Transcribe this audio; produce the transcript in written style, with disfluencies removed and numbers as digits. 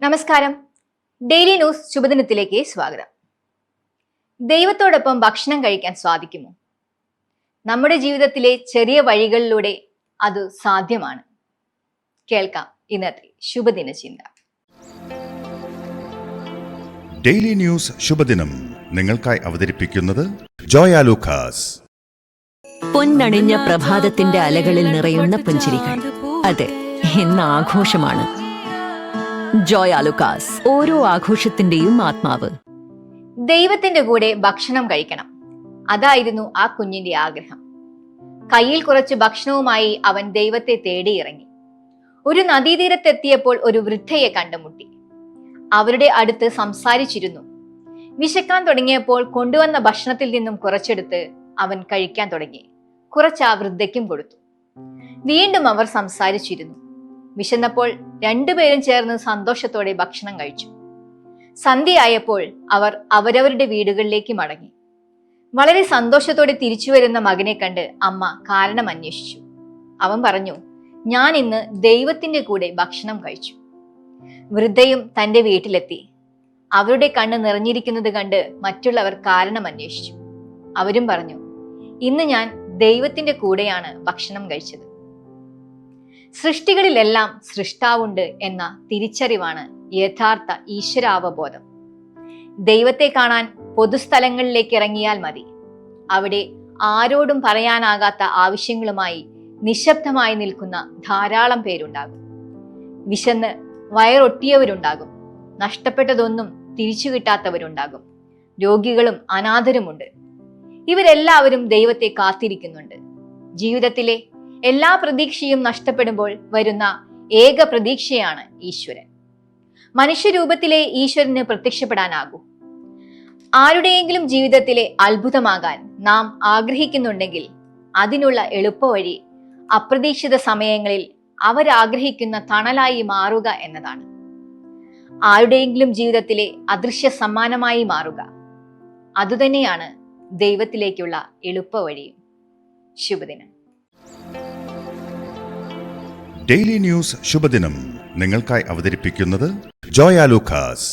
നമസ്കാരം. Daily news ശുഭദിനത്തിലേക്ക് സ്വാഗതം. ദൈവത്തോടൊപ്പം ഭക്ഷണം കഴിക്കാൻ സാധിക്കുമോ? നമ്മുടെ ജീവിതത്തിലെ ചെറിയ വഴികളിലൂടെ അത് സാധ്യമാണ്. കേൾക്കാം ഇന്നത്തെ ശുഭദിന ചിന്ത. ഡെയിലി ന്യൂസ് ശുഭദിനം നിങ്ങൾക്കായി അവതരിപ്പിക്കുന്നത് ജോയ ലൂക്കാസ്. പൊന്നണിഞ്ഞ പ്രഭാതത്തിന്റെ അലകളിൽ നിറയുന്ന പുഞ്ചിരികൾ. അതെ, ഇന്ന് ആഘോഷമാണ്. ജോയ ലൂക്കാസ്, ഓരോ ആഘോഷത്തിന്റെയും ആത്മാവ്. ദൈവത്തിന്റെ കൂടെ ഭക്ഷണം കഴിക്കണം, അതായിരുന്നു ആ കുഞ്ഞിന്റെ ആഗ്രഹം. കയ്യിൽ കുറച്ച് ഭക്ഷണവുമായി അവൻ ദൈവത്തെ തേടിയിറങ്ങി. ഒരു നദീതീരത്തെത്തിയപ്പോൾ ഒരു വൃദ്ധയെ കണ്ടുമുട്ടി. അവരുടെ അടുത്ത് സംസാരിച്ചിരുന്നു. വിശക്കാൻ തുടങ്ങിയപ്പോൾ കൊണ്ടുവന്ന ഭക്ഷണത്തിൽ നിന്നും കുറച്ചെടുത്ത് അവൻ കഴിക്കാൻ തുടങ്ങി. കുറച്ച് ആ വൃദ്ധയ്ക്കും കൊടുത്തു. വീണ്ടും അവർ സംസാരിച്ചിരുന്നു. വിശന്നപ്പോൾ രണ്ടുപേരും ചേർന്ന് സന്തോഷത്തോടെ ഭക്ഷണം കഴിച്ചു. സന്ധ്യയായപ്പോൾ അവർ അവരവരുടെ വീടുകളിലേക്ക് മടങ്ങി. വളരെ സന്തോഷത്തോടെ തിരിച്ചു വരുന്ന മകനെ കണ്ട് അമ്മ കാരണം അന്വേഷിച്ചു. അവൻ പറഞ്ഞു, ഞാൻ ഇന്ന് ദൈവത്തിന്റെ കൂടെ ഭക്ഷണം കഴിച്ചു. വൃദ്ധയും തന്റെ വീട്ടിലെത്തി. അവരുടെ കണ്ണ് നിറഞ്ഞിരിക്കുന്നത് കണ്ട് മറ്റുള്ളവർ കാരണം അന്വേഷിച്ചു. അവരും പറഞ്ഞു, ഇന്ന് ഞാൻ ദൈവത്തിന്റെ കൂടെയാണ് ഭക്ഷണം കഴിച്ചത്. സൃഷ്ടികളിലെല്ലാം സൃഷ്ടാവുണ്ട് എന്ന തിരിച്ചറിവാണ് യഥാർത്ഥ ഈശ്വരാവബോധം. ദൈവത്തെ കാണാൻ പൊതുസ്ഥലങ്ങളിലേക്ക് ഇറങ്ങിയാൽ മതി. അവിടെ ആരോടും പറയാനാകാത്ത ആവശ്യങ്ങളുമായി നിശബ്ദമായി നിൽക്കുന്ന ധാരാളം പേരുണ്ടാകും. വിശന്ന് വയറൊട്ടിയവരുണ്ടാകും. നഷ്ടപ്പെട്ടതൊന്നും തിരിച്ചു കിട്ടാത്തവരുണ്ടാകും. രോഗികളും അനാഥരുമുണ്ട്. ഇവരെല്ലാവരും ദൈവത്തെ കാത്തിരിക്കുന്നുണ്ട്. ജീവിതത്തിലെ എല്ലാ പ്രതീക്ഷയും നഷ്ടപ്പെടുമ്പോൾ വരുന്ന ഏക പ്രതീക്ഷയാണ് ഈശ്വരൻ. മനുഷ്യരൂപത്തിലെ ഈശ്വരന് പ്രത്യക്ഷപ്പെടാനാകൂ. ആരുടെയെങ്കിലും ജീവിതത്തിലെ അത്ഭുതമാകാൻ നാം ആഗ്രഹിക്കുന്നുണ്ടെങ്കിൽ അതിനുള്ള എളുപ്പവഴി അപ്രതീക്ഷിത സമയങ്ങളിൽ അവരാഗ്രഹിക്കുന്ന തണലായി മാറുക എന്നതാണ്. ആരുടെയെങ്കിലും ജീവിതത്തിലെ അദൃശ്യ സമ്മാനമായി മാറുക, അതുതന്നെയാണ് ദൈവത്തിലേക്കുള്ള എളുപ്പവഴിയും. ശുഭദിനം. ഡെയിലി ന്യൂസ് ശുഭദിനം നിങ്ങൾക്കായി അവതരിപ്പിക്കുന്നത് ജോയ ലൂക്കാസ്.